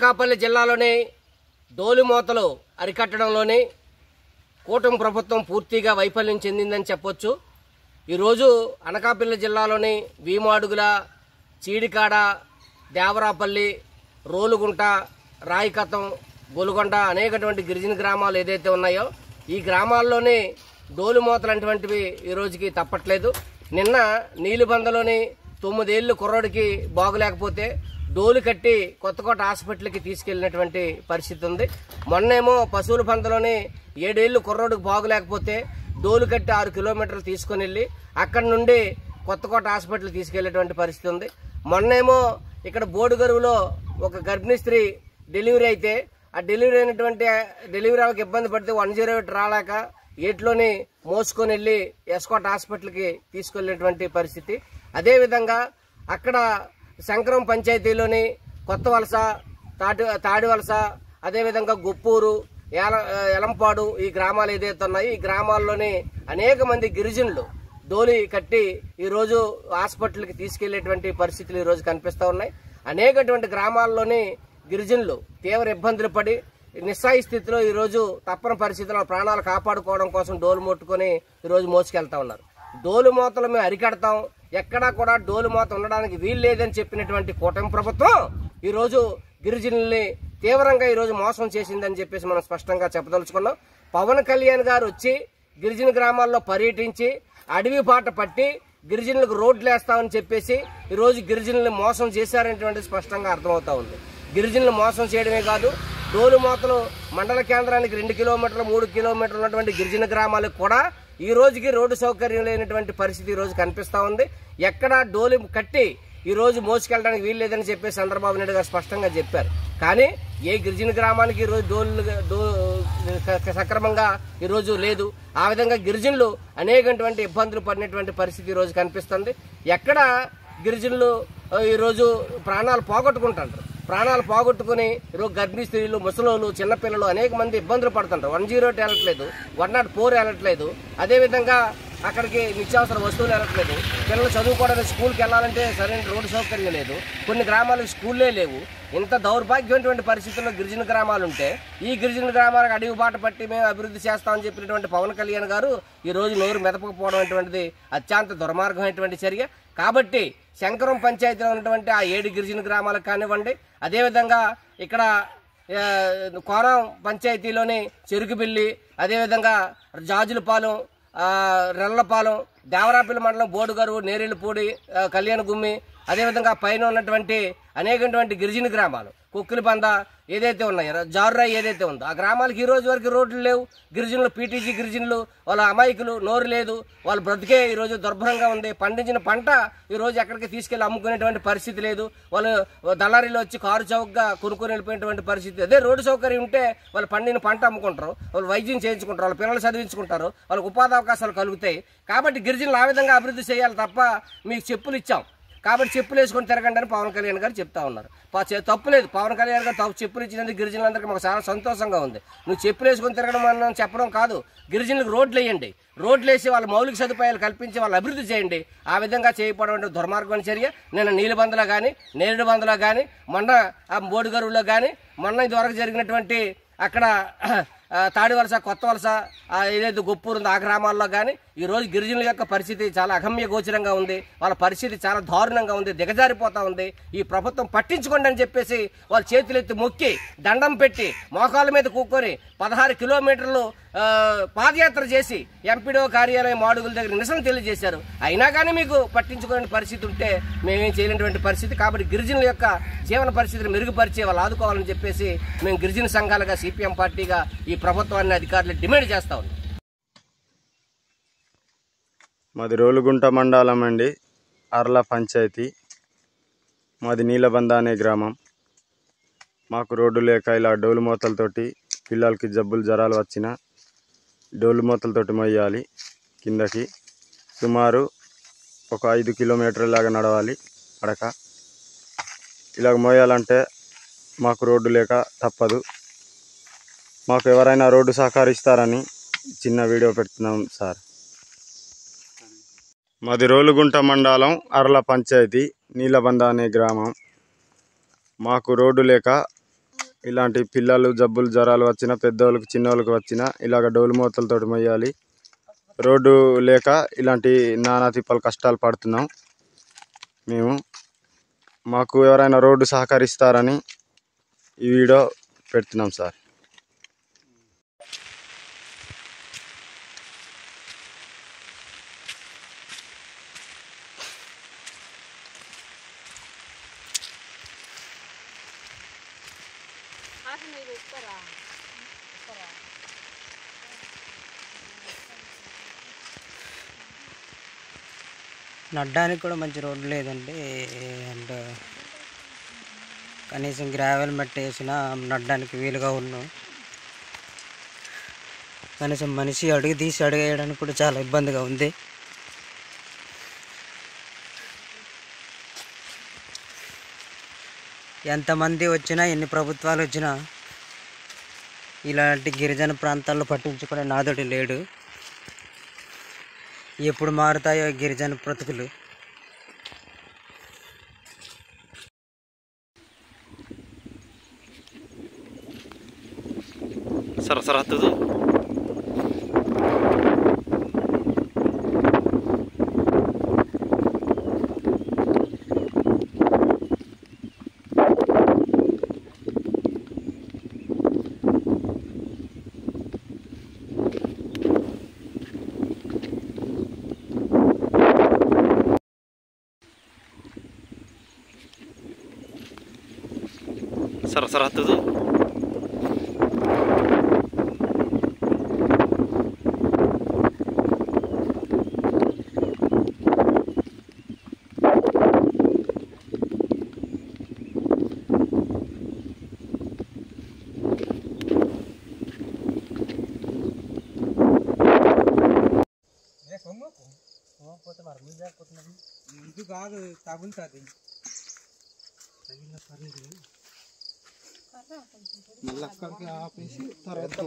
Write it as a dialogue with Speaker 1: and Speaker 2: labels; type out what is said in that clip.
Speaker 1: అనకాపల్లి జిల్లాలోని డోలుమోతలు అరికట్టడంలోని కూటమి ప్రభుత్వం పూర్తిగా వైఫల్యం చెందిందని చెప్పొచ్చు. ఈరోజు అనకాపల్లి జిల్లాలోని వీమాడుగుల, చీడికాడ, దేవరాపల్లి, రోలుగుంట, రాయికతం, గొలుగొండ అనేకటువంటి గిరిజన గ్రామాలు ఏదైతే ఉన్నాయో ఈ గ్రామాల్లోని డోలుమోతలు అటువంటివి ఈ రోజుకి తప్పట్లేదు. నిన్న నీలుబందలోని 9 ఏళ్ల కుర్రోడికి బాగులేకపోతే డోలు కట్టి కొత్తకోట హాస్పిటల్కి తీసుకెళ్లినటువంటి పరిస్థితి ఉంది. మొన్నేమో పశువుల పందలోని 7 ఏళ్ల కుర్రోడికి బాగులేకపోతే డోలు కట్టి 6 కిలోమీటర్లు తీసుకుని వెళ్ళి అక్కడి నుండి కొత్తకోట హాస్పిటల్ తీసుకెళ్లేటువంటి పరిస్థితి ఉంది. మొన్నేమో ఇక్కడ బోడుగరువులో ఒక గర్భిణీ స్త్రీ డెలివరీ అయితే ఆ డెలివరీ అయినటువంటి డెలివరీ ఆమెకు ఇబ్బంది పడితే 108 రాలేక ఏట్లోని మోసుకొని వెళ్ళి ఎస్కోట్ హాస్పిటల్కి తీసుకెళ్లేటువంటి పరిస్థితి. అదేవిధంగా అక్కడ శంకరం పంచాయతీలోని కొత్త వలస, తాడి వలస, అదేవిధంగా గొప్పూరు, ఎలంపాడు ఈ గ్రామాలు ఏదైతే ఉన్నాయో ఈ గ్రామాల్లోని అనేక మంది గిరిజనులు డోలి కట్టి ఈరోజు హాస్పిటల్కి తీసుకెళ్లేటువంటి పరిస్థితులు ఈరోజు కనిపిస్తూ ఉన్నాయి. అనేకటువంటి గ్రామాల్లోని గిరిజనులు తీవ్ర ఇబ్బందులు పడి నిస్సాయి స్థితిలో ఈరోజు తప్పని పరిస్థితుల్లో ప్రాణాలు కాపాడుకోవడం కోసం డోలు ముట్టుకొని ఈరోజు మోసుకెళ్తా ఉన్నారు. డోలు మోతలు మేము అరికడతాం, ఎక్కడా కూడా డోలు మోత ఉండడానికి వీలు లేదని చెప్పినటువంటి కూటమి ప్రభుత్వం ఈరోజు గిరిజనుల్ని తీవ్రంగా ఈరోజు మోసం చేసిందని చెప్పేసి మనం స్పష్టంగా చెప్పదలుచుకున్నాం. పవన్ కళ్యాణ్ గారు వచ్చి గిరిజన గ్రామాల్లో పర్యటించి అడవి బాట పట్టి గిరిజనులకు రోడ్లు వేస్తామని చెప్పేసి ఈరోజు గిరిజనుల్ని మోసం చేశారనేటువంటి స్పష్టంగా అర్థమవుతా ఉంది. గిరిజనులు మోసం చేయడమే కాదు, డోలు మోతలు మండల కేంద్రానికి 2 కిలోమీటర్లు 3 కిలోమీటర్లు ఉన్నటువంటి గిరిజన గ్రామాలకు కూడా ఈ రోజుకి రోడ్డు సౌకర్యం లేనటువంటి పరిస్థితి ఈ రోజు కనిపిస్తా ఉంది. ఎక్కడా డోలు కట్టి ఈ రోజు మోసుకెళ్ళడానికి వీలు లేదని చెప్పేసి చంద్రబాబు నాయుడు గారు స్పష్టంగా చెప్పారు. కానీ ఏ గిరిజన గ్రామానికి ఈ రోజు సక్రమంగా ఈ రోజు లేదు. ఆ విధంగా గిరిజనులు అనేకటువంటి ఇబ్బందులు పడినటువంటి పరిస్థితి ఈ రోజు కనిపిస్తుంది. ఎక్కడ గిరిజనులు ఈరోజు ప్రాణాలు పోగొట్టుకుంటారు. ప్రాణాలు పోగొట్టుకుని ఈరోజు గర్భిణీ స్త్రీలు, ముసలోళ్ళు, చిన్నపిల్లలు అనేక మంది ఇబ్బందులు పడుతుంటారు. 108 వెళ్ళట్లేదు, 104 వెళ్ళట్లేదు. అదేవిధంగా అక్కడికి నిత్యావసర వస్తువులు వెళ్ళట్లేదు. పిల్లలు చదువుకోవడానికి స్కూల్కి వెళ్ళాలంటే సరైన రోడ్డు సౌకర్యం లేదు. కొన్ని గ్రామాలకు స్కూల్లే లేవు. ఇంత దౌర్భాగ్యమైనటువంటి పరిస్థితుల్లో గిరిజన గ్రామాలు ఉంటే ఈ గిరిజన గ్రామాలకు అడవి బాట పట్టి మేము అభివృద్ధి చేస్తామని చెప్పినటువంటి పవన్ కళ్యాణ్ గారు ఈ రోజు నోరు మెదపకపోవడం అనేటువంటిది అత్యంత దుర్మార్గమైనటువంటి చర్య. కాబట్టి శంకరం పంచాయతీలో ఉన్నటువంటి ఆ 7 గిరిజన గ్రామాలకు కానివ్వండి, అదేవిధంగా ఇక్కడ కోరం పంచాయతీలోని చెరుకుబిల్లి, అదేవిధంగా జాజులపాలెం, రెల్లపాలెం, దేవరాపల్లి మండలం బోడుగరువు, నేరేళ్ళపూడి, కళ్యాణగుమ్మి, అదేవిధంగా పైన ఉన్నటువంటి అనేకటువంటి గిరిజన గ్రామాలు, కుక్కిలిబంద ఏదైతే ఉన్నాయో, జార్రాయి ఏదైతే ఉందో ఆ గ్రామాలకు ఈ రోజు వరకు రోడ్లు లేవు. గిరిజనులు, పీటీజీ గిరిజనులు వాళ్ళ అమాయకులు, నోరు లేదు, వాళ్ళ బ్రతికే ఈరోజు దుర్భరంగా ఉంది. పండించిన పంట ఈరోజు ఎక్కడికి తీసుకెళ్లి అమ్ముకునేటువంటి పరిస్థితి లేదు. వాళ్ళు దళారీలో వచ్చి కారు చౌకగా కొనుక్కొని వెళ్ళిపోయినటువంటి పరిస్థితి. అదే రోడ్డు సౌకర్యం ఉంటే వాళ్ళు పండిన పంట అమ్ముకుంటారు, వాళ్ళు వైద్యం చేయించుకుంటారు, వాళ్ళ పిల్లలు చదివించుకుంటారు, వాళ్ళకి ఉపాధి అవకాశాలు కలుగుతాయి. కాబట్టి గిరిజనులు ఆ విధంగా అభివృద్ధి చేయాలి తప్ప మీకు చెప్పులు ఇచ్చాం కాబట్టి చెప్పులు వేసుకొని తిరగండి అని పవన్ కళ్యాణ్ గారు చెప్తా ఉన్నారు. తప్పు లేదు, పవన్ కళ్యాణ్ గారు చెప్పులు ఇచ్చినందుకు గిరిజనులందరికీ మాకు చాలా సంతోషంగా ఉంది. నువ్వు చెప్పులు వేసుకొని తిరగడం అని చెప్పడం కాదు, గిరిజనులకు రోడ్లు వేయండి, రోడ్లు వేసి వాళ్ళ మౌలిక సదుపాయాలు కల్పించి వాళ్ళు అభివృద్ధి చేయండి. ఆ విధంగా చేయకపోవడం దుర్మార్గమైన చర్య. నేను నీలుబందలో కానీ, నేరేడు బందలో కానీ, మొన్న బోడుగరువులో కానీ, మొన్న ఇదివరకు జరిగినటువంటి అక్కడ తాడి వలస, కొత్త వలస ఏదైతే గొప్పూరు ఉందో ఆ గ్రామాల్లో కానీ ఈరోజు గిరిజనుల యొక్క పరిస్థితి చాలా అగమ్య గోచరంగా ఉంది. వాళ్ళ పరిస్థితి చాలా దారుణంగా ఉంది, దిగజారిపోతా ఉంది. ఈ ప్రభుత్వం పట్టించుకోండి అని చెప్పేసి వాళ్ళ చేతులెత్తి మొక్కి దండం పెట్టి మోకాళ్ళ మీద కూకొని 16 కిలోమీటర్లు పాదయాత్ర చేసి ఎంపీడో కార్యాలయం మాడుగుల దగ్గర నిరసన తెలియజేశారు. అయినా కానీ మీకు పట్టించుకునే పరిస్థితి ఉంటే మేమేం చేయలేనటువంటి పరిస్థితి. కాబట్టి గిరిజనుల యొక్క జీవన పరిస్థితిని మెరుగుపరిచే వాళ్ళు ఆదుకోవాలని చెప్పేసి మేము గిరిజన సంఘాలుగా, సిపిఎం పార్టీగా ఈ ప్రభుత్వాన్ని, అధికారులు డిమాండ్ చేస్తా ఉన్నాం.
Speaker 2: మాది రోలుగుంట మండలం అండి, అర్ల పంచాయతీ. మాది నీలబంద అనే గ్రామం. మాకు రోడ్డు లేక ఇలా డోలు మూతలతోటి పిల్లలకి జబ్బులు, జ్వరాలు వచ్చిన డోలు మూతలతోటి మొయ్యాలి. కిందకి సుమారు ఒక 5 కిలోమీటర్ల లాగా నడవాలి అడక. ఇలాగ మోయాలంటే మాకు రోడ్డు లేక తప్పదు. మాకు ఎవరైనా రోడ్డు సహకరిస్తారని చిన్న వీడియో పెడుతున్నాం సార్. మాది రోలుగుంట మండలం, అర్ల పంచాయతీ, నీలబంద అనే గ్రామం. మాకు రోడ్డు లేక ఇలాంటి పిల్లలు జబ్బులు జ్వరాలు వచ్చినా పెద్దోళ్ళకి చిన్నోళ్ళకి వచ్చినా ఇలాగ డోలు మూతలతోటి మొయ్యాలి. రోడ్డు లేక ఇలాంటి నానా తిప్పలు కష్టాలు పడుతున్నాం మేము. మాకు ఎవరైనా రోడ్డు సహకరిస్తారని ఈ వీడియో పెడుతున్నాం సార్.
Speaker 3: నడ్డానికి కూడా మంచి రోడ్డు లేదండి. అండ్ కనీసం గ్రావెల్ మట్టి వేసినా నడ్డానికి వీలుగా ఉన్నాం. కనీసం మనిషి అడుగు తీసి అడుగేయడానికి కూడా చాలా ఇబ్బందిగా ఉంది. ఎంతమంది వచ్చినా ఎన్ని ప్రభుత్వాలు వచ్చినా ఇలాంటి గిరిజన ప్రాంతాల్లో పట్టించుకునే నాదుడు లేడు. ఎప్పుడు మారుతాయో గిరిజన బ్రతుకులు.
Speaker 4: సరసర హత్తదు సరసర హత్తదు
Speaker 3: ముందు కాదు తగులుతుంది. మళ్ళీ అక్కడికి ఆపేసి తర్వాత